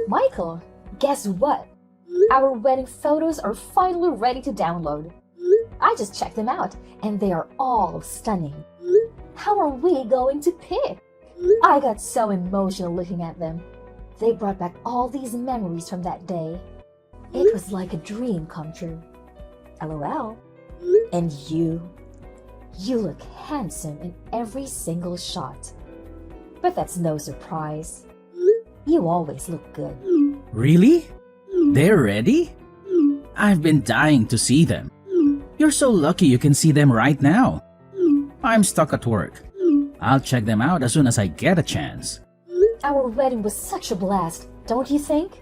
Michael, guess what? Our wedding photos are finally ready to download. I just checked them out, and they are all stunning. How are we going to pick? I got so emotional looking at them. They brought back all these memories from that day. It was like a dream come true. LOL. And you look handsome in every single shot. But that's no surprise. You always look good. Really? They're ready? I've been dying to see them. You're so lucky you can see them right now. I'm stuck at work. I'll check them out as soon as I get a chance. Our wedding was such a blast, don't you think?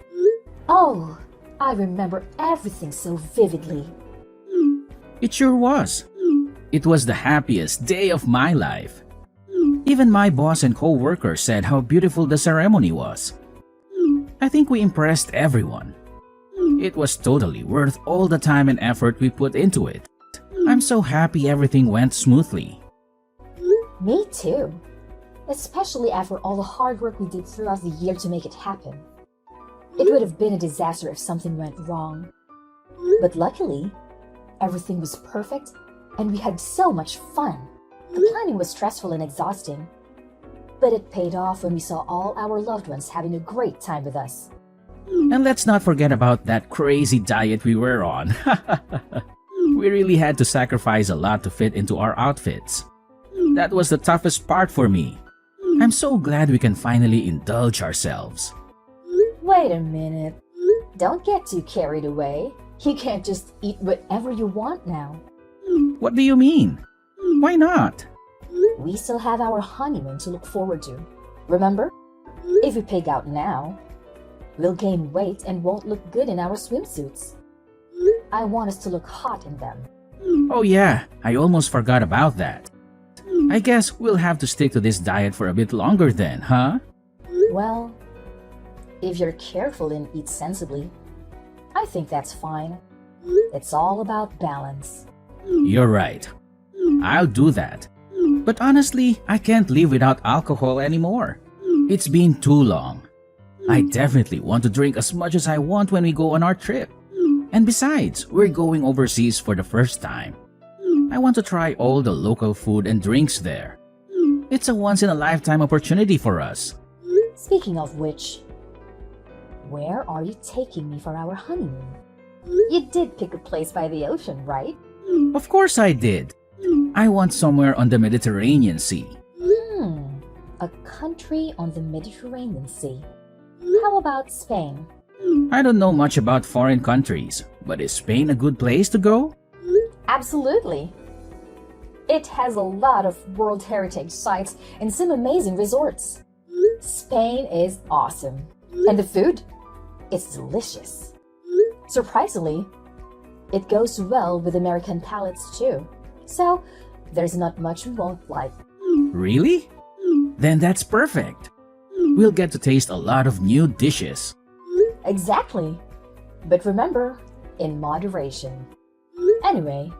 Oh, I remember everything so vividly. It sure was. It was the happiest day of my life. Even my boss and co-workers said how beautiful the ceremony was. I think we impressed everyone. It was totally worth all the time and effort we put into it. I'm so happy everything went smoothly. Me too. Especially after all the hard work we did throughout the year to make it happen. It would have been a disaster if something went wrong. But luckily, everything was perfect and we had so much fun. The planning was stressful and exhausting, but it paid off when we saw all our loved ones having a great time with us. And let's not forget about that crazy diet we were on. We really had to sacrifice a lot to fit into our outfits. That was the toughest part for me. I'm so glad we can finally indulge ourselves. Wait a minute. Don't get too carried away. You can't just eat whatever you want now. What do you mean? Why not? We still have our honeymoon to look forward to. Remember? If we pig out now, we'll gain weight and won't look good in our swimsuits. I want us to look hot in them. Oh yeah, I almost forgot about that. I guess we'll have to stick to this diet for a bit longer then, huh? Well, if you're careful and eat sensibly, I think that's fine. It's all about balance. You're right. I'll do that. But honestly, I can't live without alcohol anymore. It's been too long. I definitely want to drink as much as I want when we go on our trip. And besides, we're going overseas for the first time. I want to try all the local food and drinks there. It's a once-in-a-lifetime opportunity for us. Speaking of which, where are you taking me for our honeymoon? You did pick a place by the ocean, right? Of course I did. I want somewhere on the Mediterranean Sea. A country on the Mediterranean Sea. How about Spain? I don't know much about foreign countries, but is Spain a good place to go? Absolutely. It has a lot of World Heritage sites and some amazing resorts. Spain is awesome. And the food? It's delicious. Surprisingly, it goes well with American palates too. So, there's not much we won't like. Really? Then that's perfect. We'll get to taste a lot of new dishes. Exactly. But remember, in moderation. Anyway,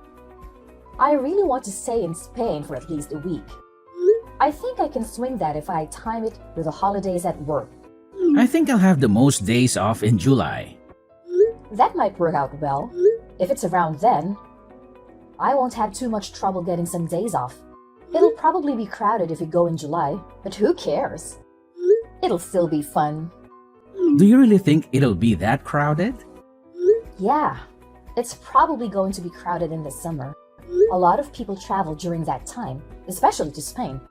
I really want to stay in Spain for at least a week. I think I can swing that if I time it with the holidays at work. I think I'll have the most days off in July. That might work out well. If it's around then, I won't have too much trouble getting some days off. It'll probably be crowded if we go in July, but who cares? It'll still be fun. Do you really think it'll be that crowded? Yeah, it's probably going to be crowded in the summer. A lot of people travel during that time, especially to Spain.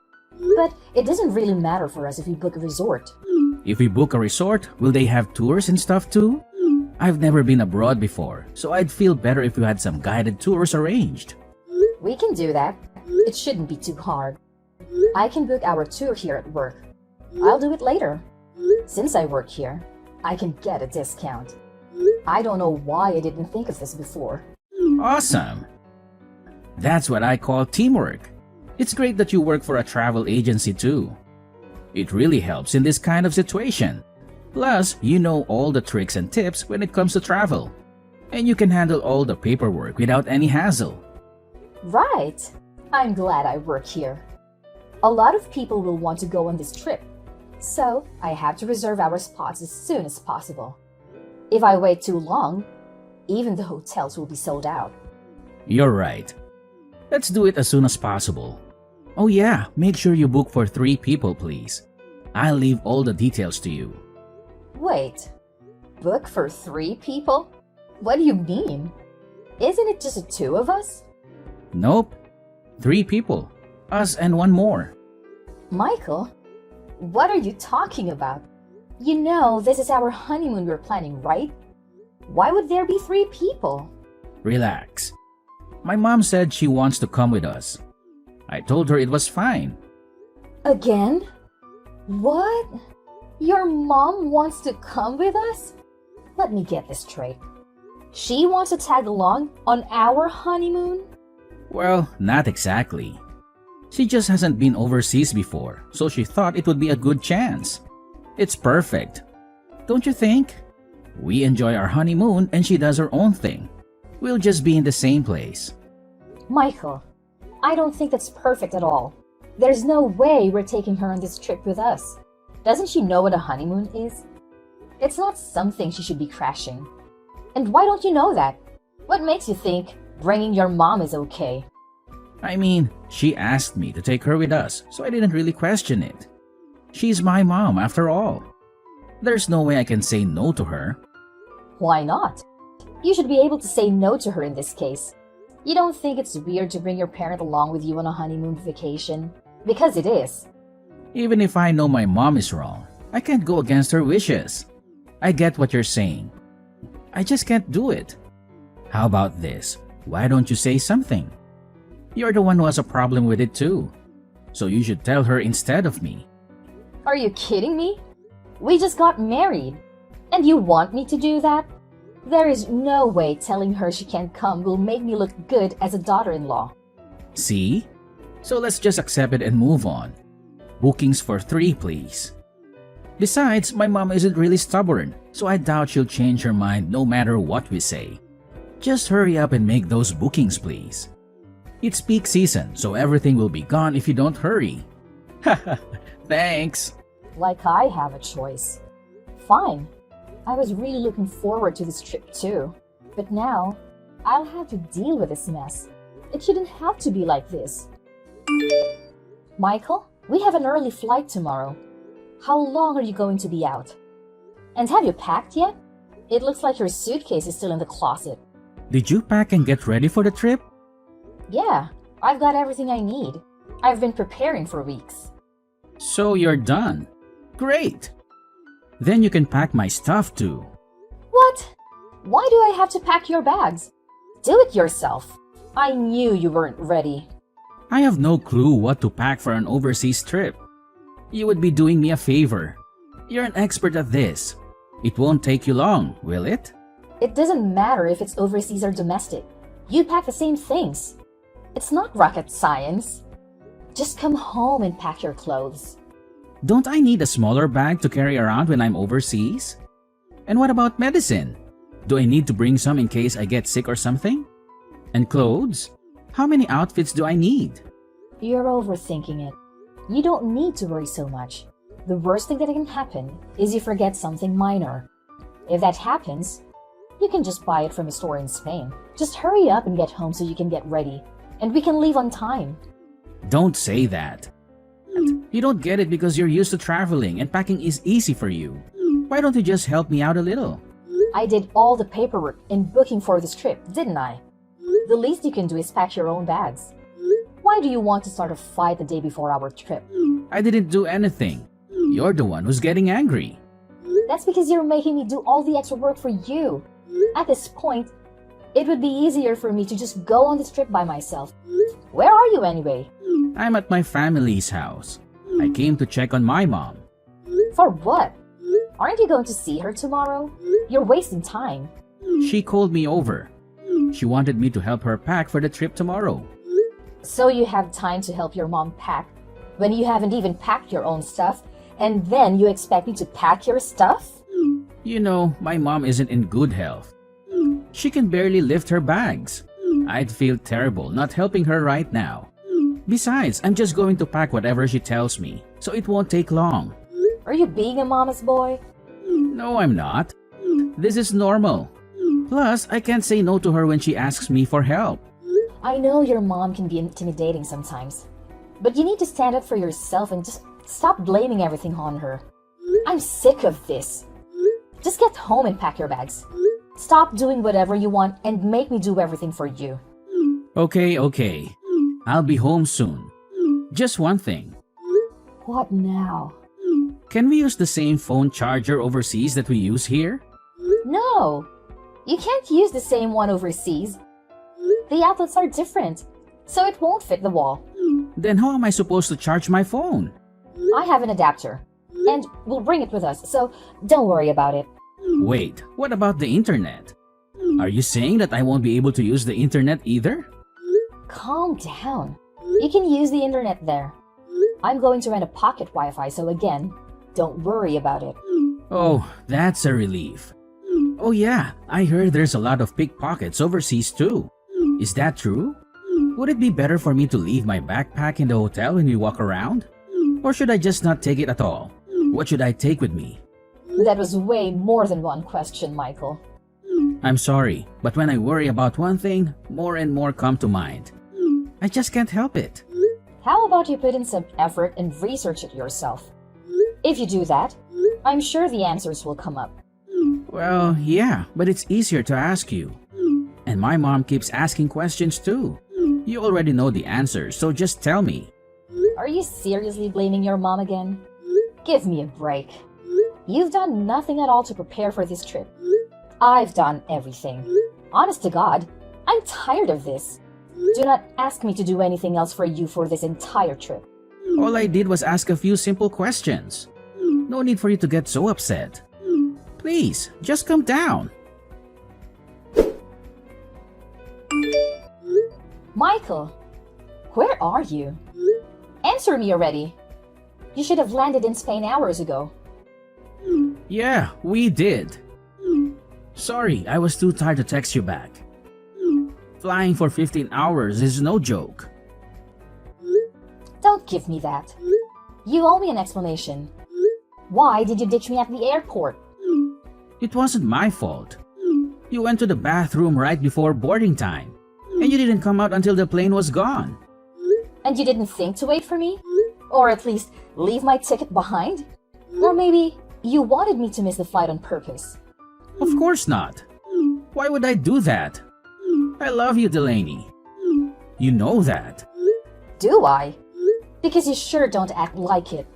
But it doesn't really matter for us if we book a resort. If we book a resort, will they have tours and stuff too? I've never been abroad before, so I'd feel better if you had some guided tours arranged. We can do that. It shouldn't be too hard. I can book our tour here at work. I'll do it later. Since I work here, I can get a discount. I don't know why I didn't think of this before. Awesome! That's what I call teamwork. It's great that you work for a travel agency too. It really helps in this kind of situation. Plus, you know all the tricks and tips when it comes to travel. And you can handle all the paperwork without any hassle. Right! I'm glad I work here. A lot of people will want to go on this trip. So I have to reserve our spots as soon as possible. If I wait too long, even the hotels will be sold out. You're right. Let's do it as soon as possible. Oh yeah, make sure you book for 3 people, please. I'll leave all the details to you. Wait, book for 3 people? What do you mean? Isn't it just the 2 of us? Nope. 3 people. Us and 1 more. Michael, what are you talking about? You know this is our honeymoon we're planning, right? Why would there be 3 people? Relax. My mom said she wants to come with us. I told her it was fine. Again? What? Your mom wants to come with us? Let me get this straight. She wants to tag along on our honeymoon? Well, not exactly. She just hasn't been overseas before, so she thought it would be a good chance. It's perfect. Don't you think? We enjoy our honeymoon and she does her own thing. We'll just be in the same place. Michael, I don't think that's perfect at all. There's no way we're taking her on this trip with us. Doesn't she know what a honeymoon is? It's not something she should be crashing. And why don't you know that? What makes you think bringing your mom is okay? I mean, she asked me to take her with us, so I didn't really question it. She's my mom after all. There's no way I can say no to her. Why not? You should be able to say no to her in this case. You don't think it's weird to bring your parent along with you on a honeymoon vacation? Because it is. Even if I know my mom is wrong, I can't go against her wishes. I get what you're saying. I just can't do it. How about this? Why don't you say something? You're the one who has a problem with it too. So you should tell her instead of me. Are you kidding me? We just got married. And you want me to do that? There is no way telling her she can't come will make me look good as a daughter-in-law. See? So let's just accept it and move on. Bookings for 3, please. Besides, my mom isn't really stubborn, so I doubt she'll change her mind no matter what we say. Just hurry up and make those bookings, please. It's peak season, so everything will be gone if you don't hurry. Haha, thanks. Like I have a choice. Fine. I was really looking forward to this trip too. But now, I'll have to deal with this mess. It shouldn't have to be like this. Michael, we have an early flight tomorrow. How long are you going to be out? And have you packed yet? It looks like your suitcase is still in the closet. Did you pack and get ready for the trip? Yeah, I've got everything I need. I've been preparing for weeks. So you're done. Great. Then you can pack my stuff too. What? Why do I have to pack your bags? Do it yourself. I knew you weren't ready. I have no clue what to pack for an overseas trip. You would be doing me a favor. You're an expert at this. It won't take you long, will it? It doesn't matter if it's overseas or domestic. You pack the same things. It's not rocket science. Just come home and pack your clothes. Don't I need a smaller bag to carry around when I'm overseas? And what about medicine? Do I need to bring some in case I get sick or something? And clothes? How many outfits do I need? You're overthinking it. You don't need to worry so much. The worst thing that can happen is you forget something minor. If that happens, you can just buy it from a store in Spain. Just hurry up and get home so you can get ready, and we can leave on time. Don't say that. You don't get it because you're used to traveling and packing is easy for you. Why don't you just help me out a little? I did all the paperwork and booking for this trip, didn't I? The least you can do is pack your own bags. Why do you want to start a fight the day before our trip? I didn't do anything. You're the one who's getting angry. That's because you're making me do all the extra work for you. At this point, it would be easier for me to just go on this trip by myself. Where are you anyway? I'm at my family's house. I came to check on my mom. For what? Aren't you going to see her tomorrow? You're wasting time. She called me over. She wanted me to help her pack for the trip tomorrow. So you have time to help your mom pack when you haven't even packed your own stuff, and then you expect me to pack your stuff? You know, my mom isn't in good health. She can barely lift her bags. I'd feel terrible not helping her right now. Besides, I'm just going to pack whatever she tells me, so it won't take long. Are you being a mama's boy? No, I'm not. This is normal. Plus, I can't say no to her when she asks me for help. I know your mom can be intimidating sometimes, but you need to stand up for yourself and just stop blaming everything on her. I'm sick of this. Just get home and pack your bags. Stop doing whatever you want and make me do everything for you. Okay. I'll be home soon. Just one thing. What now? Can we use the same phone charger overseas that we use here? No, you can't use the same one overseas. The outlets are different, so it won't fit the wall. Then how am I supposed to charge my phone? I have an adapter, and we'll bring it with us, so don't worry about it. Wait, what about the internet? Are you saying that I won't be able to use the internet either? Calm down. You can use the internet there. I'm going to rent a pocket Wi-Fi, so again, don't worry about it. Oh, that's a relief. Oh yeah, I heard there's a lot of pickpockets overseas too. Is that true? Would it be better for me to leave my backpack in the hotel when we walk around? Or should I just not take it at all? What should I take with me? That was way more than one question, Michael. I'm sorry, but when I worry about one thing, more and more come to mind. I just can't help it. How about you put in some effort and research it yourself? If you do that, I'm sure the answers will come up. Well, yeah, but it's easier to ask you. And my mom keeps asking questions too. You already know the answers, so just tell me. Are you seriously blaming your mom again? Give me a break. You've done nothing at all to prepare for this trip. I've done everything. Honest to God, I'm tired of this. Do not ask me to do anything else for you for this entire trip. All I did was ask a few simple questions. No need for you to get so upset. Please, just calm down. Michael, where are you? Answer me already. You should have landed in Spain hours ago. Yeah, we did. Sorry, I was too tired to text you back. Flying for 15 hours is no joke. Don't give me that. You owe me an explanation. Why did you ditch me at the airport? It wasn't my fault. You went to the bathroom right before boarding time, and you didn't come out until the plane was gone. And you didn't think to wait for me? Or at least leave my ticket behind? Or maybe you wanted me to miss the flight on purpose? Of course not. Why would I do that? I love you, Delaney. You know that. Do I? Because you sure don't act like it.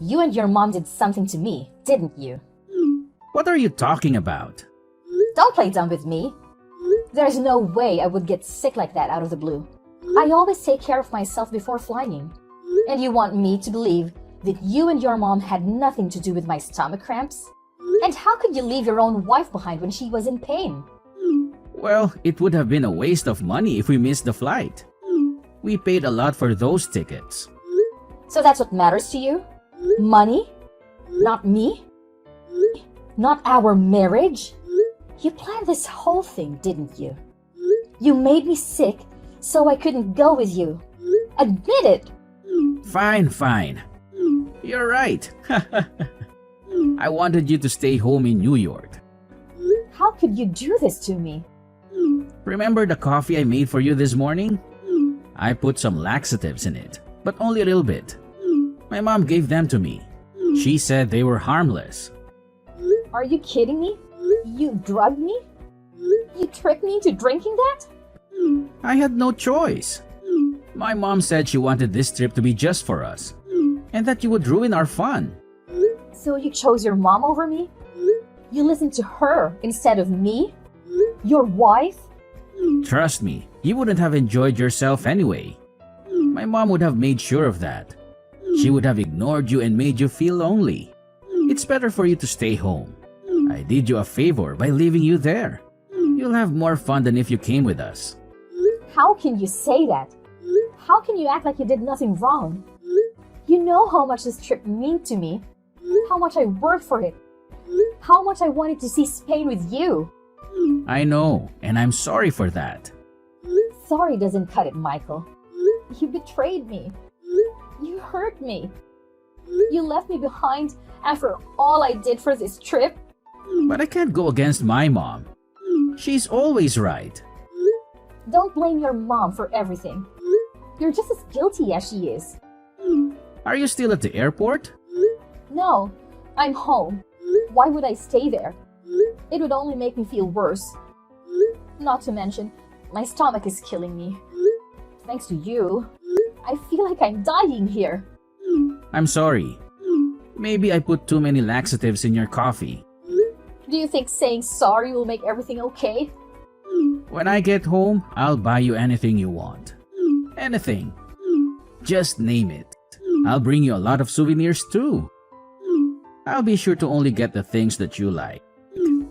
You and your mom did something to me, didn't you? What are you talking about? Don't play dumb with me. There's no way I would get sick like that out of the blue. I always take care of myself before flying. And you want me to believe that you and your mom had nothing to do with my stomach cramps? And how could you leave your own wife behind when she was in pain? Well, it would have been a waste of money if we missed the flight. We paid a lot for those tickets. So that's what matters to you? Money? Not me? Not our marriage? You planned this whole thing, didn't you? You made me sick so I couldn't go with you. Admit it! Fine. You're right. I wanted you to stay home in New York. How could you do this to me? Remember the coffee I made for you this morning? I put some laxatives in it, but only a little bit. My mom gave them to me. She said they were harmless. Are you kidding me? You drugged me? You tricked me into drinking that? I had no choice. My mom said she wanted this trip to be just for us, and that you would ruin our fun. So you chose your mom over me? You listened to her instead of me? Your wife? Trust me, you wouldn't have enjoyed yourself anyway. My mom would have made sure of that. She would have ignored you and made you feel lonely. It's better for you to stay home. I did you a favor by leaving you there. You'll have more fun than if you came with us. How can you say that? How can you act like you did nothing wrong? You know how much this trip meant to me. How much I worked for it. How much I wanted to see Spain with you. I know, and I'm sorry for that. Sorry doesn't cut it, Michael. You betrayed me. You hurt me. You left me behind after all I did for this trip? But I can't go against my mom. She's always right. Don't blame your mom for everything. You're just as guilty as she is. Are you still at the airport? No, I'm home. Why would I stay there? It would only make me feel worse. Not to mention, my stomach is killing me. Thanks to you, I feel like I'm dying here. I'm sorry. Maybe I put too many laxatives in your coffee. Do you think saying sorry will make everything okay? When I get home, I'll buy you anything you want. Anything. Just name it. I'll bring you a lot of souvenirs too. I'll be sure to only get the things that you like.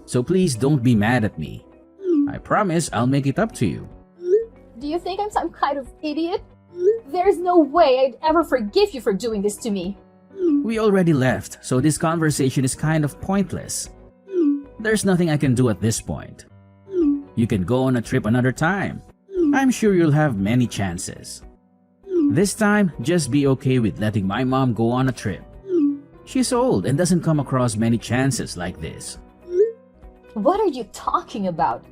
So please don't be mad at me. I promise I'll make it up to you. Do you think I'm some kind of idiot? There's no way I'd ever forgive you for doing this to me. We already left, so this conversation is kind of pointless. There's nothing I can do at this point. You can go on a trip another time. I'm sure you'll have many chances. This time, just be okay with letting my mom go on a trip. She's old and doesn't come across many chances like this. What are you talking about?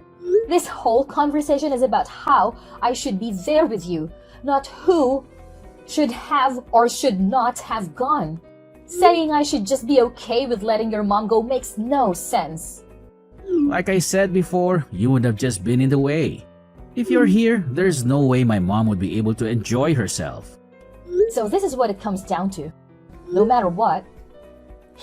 This whole conversation is about how I should be there with you, not who should have or should not have gone. Saying I should just be okay with letting your mom go makes no sense. Like I said before, you would have just been in the way. If you're here, there's no way my mom would be able to enjoy herself. So this is what it comes down to. No matter what,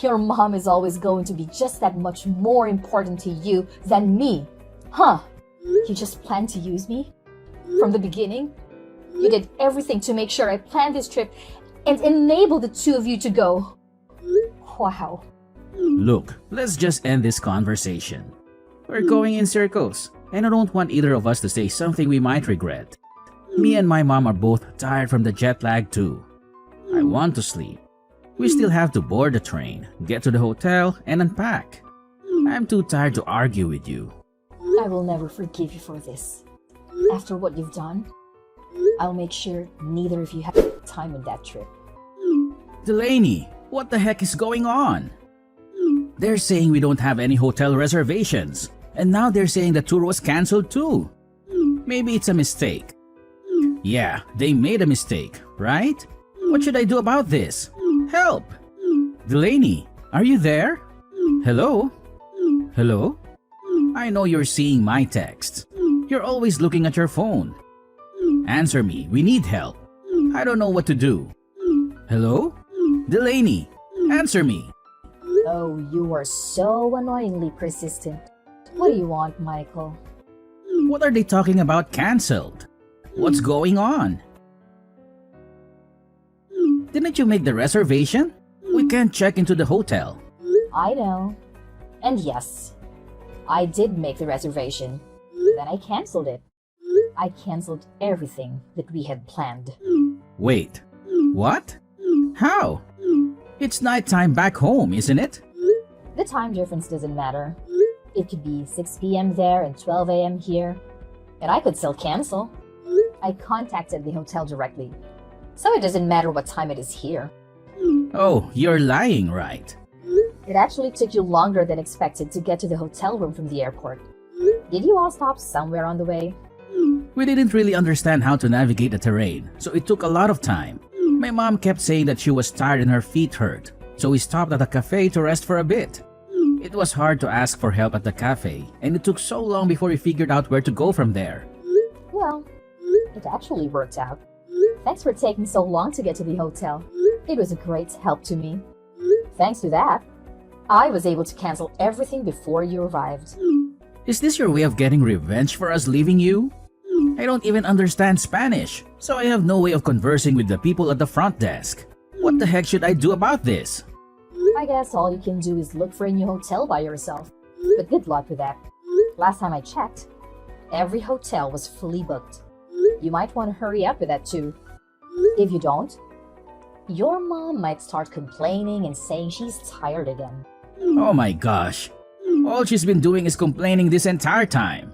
your mom is always going to be just that much more important to you than me. Huh? You just planned to use me? From the beginning? You did everything to make sure I planned this trip and enable the two of you to go. Wow. Look, let's just end this conversation. We're going in circles, and I don't want either of us to say something we might regret. Me and my mom are both tired from the jet lag too. I want to sleep. We still have to board the train, get to the hotel, and unpack. I'm too tired to argue with you. I will never forgive you for this. After what you've done, I'll make sure neither of you have time on that trip. Delaney, what the heck is going on? They're saying we don't have any hotel reservations, and now they're saying the tour was cancelled too. Maybe it's a mistake. Yeah, they made a mistake, right? What should I do about this? Help! Delaney, are you there? Hello? Hello? I know you're seeing my texts. You're always looking at your phone. Answer me, we need help. I don't know what to do. Hello? Delaney, answer me. Oh, you are so annoyingly persistent. What do you want, Michael? What are they talking about cancelled? What's going on? Didn't you make the reservation? We can't check into the hotel. I know. And yes, I did make the reservation. Then I canceled it. I canceled everything that we had planned. Wait, what? How? It's nighttime back home, isn't it? The time difference doesn't matter. It could be 6 p.m. there and 12 a.m. here. And I could still cancel. I contacted the hotel directly. So it doesn't matter what time it is here. Oh, you're lying, right? It actually took you longer than expected to get to the hotel room from the airport. Did you all stop somewhere on the way? We didn't really understand how to navigate the terrain, so it took a lot of time. My mom kept saying that she was tired and her feet hurt, so we stopped at a cafe to rest for a bit. It was hard to ask for help at the cafe, and it took so long before we figured out where to go from there. Well, it actually worked out. Thanks for taking so long to get to the hotel. It was a great help to me. Thanks to that, I was able to cancel everything before you arrived. Is this your way of getting revenge for us leaving you? I don't even understand Spanish, so I have no way of conversing with the people at the front desk. What the heck should I do about this? I guess all you can do is look for a new hotel by yourself. But good luck with that. Last time I checked, every hotel was fully booked. You might want to hurry up with that too. If you don't, your mom might start complaining and saying she's tired again. Oh my gosh. All she's been doing is complaining this entire time.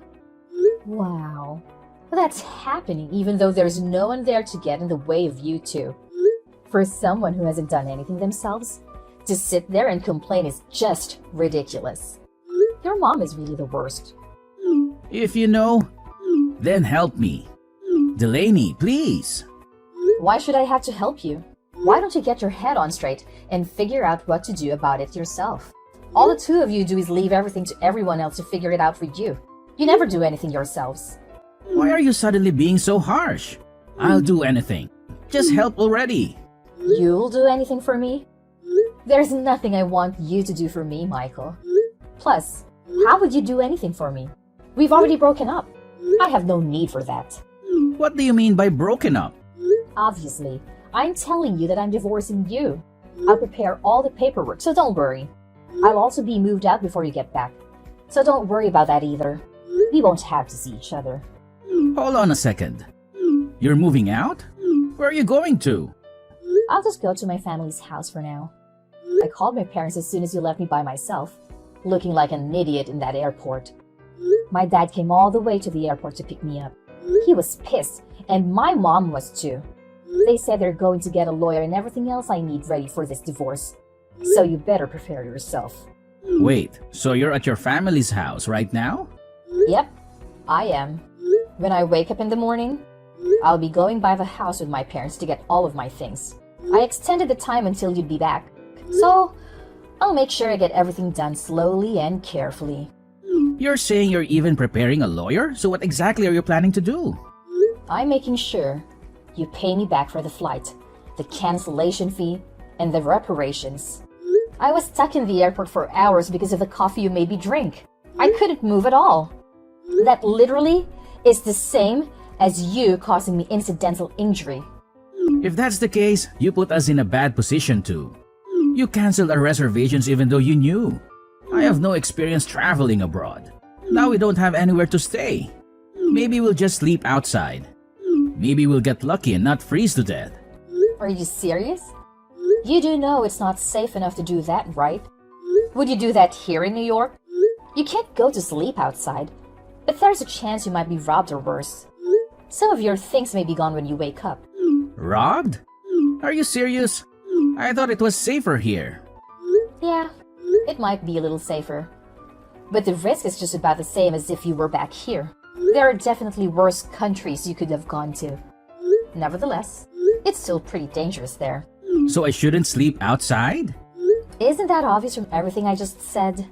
Wow. That's happening even though there's no one there to get in the way of you two. For someone who hasn't done anything themselves, to sit there and complain is just ridiculous. Your mom is really the worst. If you know, then help me. Delaney, please. Why should I have to help you? Why don't you get your head on straight and figure out what to do about it yourself? All the two of you do is leave everything to everyone else to figure it out for you. You never do anything yourselves. Why are you suddenly being so harsh? I'll do anything. Just help already. You'll do anything for me? There's nothing I want you to do for me, Michael. Plus, how would you do anything for me? We've already broken up. I have no need for that. What do you mean by broken up? Obviously, I'm telling you that I'm divorcing you. I'll prepare all the paperwork, so don't worry. I'll also be moved out before you get back, so don't worry about that either. We won't have to see each other. Hold on a second. You're moving out? Where are you going to? I'll just go to my family's house for now. I called my parents as soon as you left me by myself, looking like an idiot in that airport. My dad came all the way to the airport to pick me up. He was pissed, and my mom was too. They said they're going to get a lawyer and everything else I need ready for this divorce. So you better prepare yourself. Wait, so you're at your family's house right now? Yep, I am. When I wake up in the morning, I'll be going by the house with my parents to get all of my things. I extended the time until you'd be back, so I'll make sure I get everything done slowly and carefully. You're saying you're even preparing a lawyer? So what exactly are you planning to do? I'm making sure you pay me back for the flight, the cancellation fee, and the reparations. I was stuck in the airport for hours because of the coffee you made me drink. I couldn't move at all. That literally is the same as you causing me incidental injury. If that's the case, you put us in a bad position too. You canceled our reservations even though you knew. I have no experience traveling abroad. Now we don't have anywhere to stay. Maybe we'll just sleep outside. Maybe we'll get lucky and not freeze to death. Are you serious? You do know it's not safe enough to do that, right? Would you do that here in New York? You can't go to sleep outside, but there's a chance you might be robbed or worse. Some of your things may be gone when you wake up. Robbed? Are you serious? I thought it was safer here. Yeah, it might be a little safer. But the risk is just about the same as if you were back here. There are definitely worse countries you could have gone to. Nevertheless, it's still pretty dangerous there. So I shouldn't sleep outside? Isn't that obvious from everything I just said?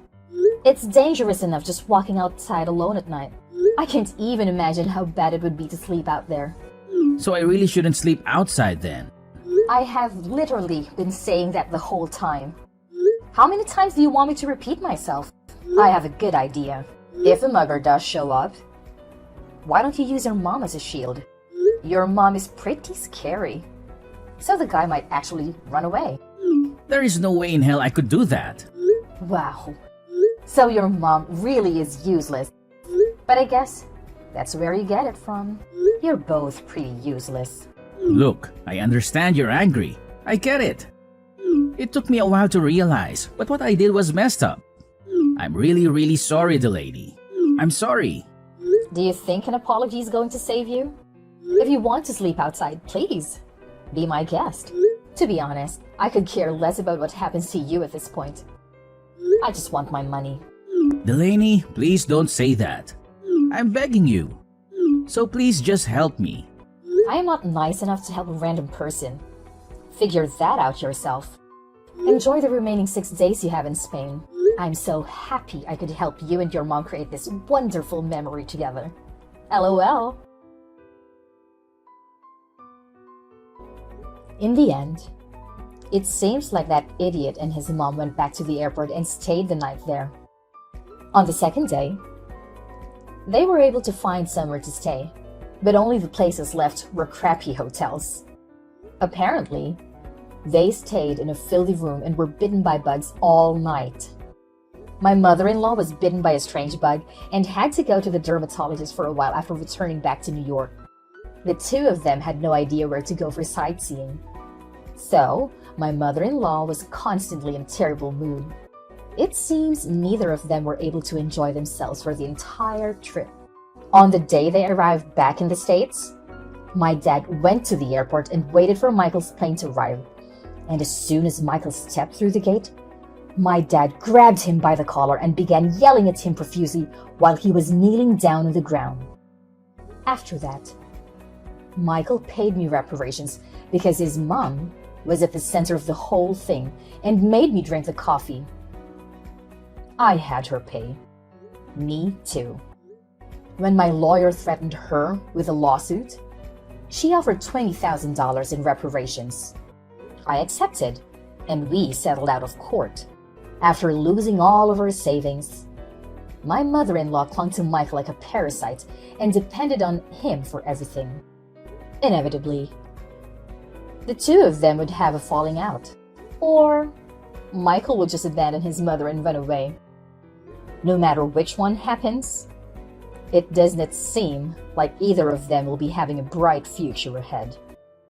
It's dangerous enough just walking outside alone at night. I can't even imagine how bad it would be to sleep out there. So I really shouldn't sleep outside then? I have literally been saying that the whole time. How many times do you want me to repeat myself? I have a good idea. If a mugger does show up, why don't you use your mom as a shield? Your mom is pretty scary. So the guy might actually run away. There is no way in hell I could do that. Wow. So your mom really is useless. But I guess that's where you get it from. You're both pretty useless. Look, I understand you're angry. I get it. It took me a while to realize, but what I did was messed up. I'm really sorry, Delaney. I'm sorry. Do you think an apology is going to save you? If you want to sleep outside, please. Be my guest. To be honest, I could care less about what happens to you at this point. I just want my money. Delaney, please don't say that. I'm begging you. So please just help me. I am not nice enough to help a random person. Figure that out yourself. Enjoy the remaining 6 days you have in Spain. I'm so happy I could help you and your mom create this wonderful memory together. LOL. In the end, it seems like that idiot and his mom went back to the airport and stayed the night there. On the second day, they were able to find somewhere to stay, but only the places left were crappy hotels. Apparently, they stayed in a filthy room and were bitten by bugs all night. My mother-in-law was bitten by a strange bug and had to go to the dermatologist for a while after returning back to New York. The two of them had no idea where to go for sightseeing. So, my mother-in-law was constantly in a terrible mood. It seems neither of them were able to enjoy themselves for the entire trip. On the day they arrived back in the States, My dad went to the airport and waited for Michael's plane to arrive. And as soon as Michael stepped through the gate, my dad grabbed him by the collar and began yelling at him profusely while he was kneeling down on the ground. After that, Michael paid me reparations because his mom was at the center of the whole thing and made me drink the coffee. I had her pay. Me too. When my lawyer threatened her with a lawsuit, she offered $20,000 in reparations. I accepted, and we settled out of court. After losing all of our savings, my mother-in-law clung to Michael like a parasite and depended on him for everything. Inevitably, the two of them would have a falling out, or Michael would just abandon his mother and run away. No matter which one happens, it does not seem like either of them will be having a bright future ahead.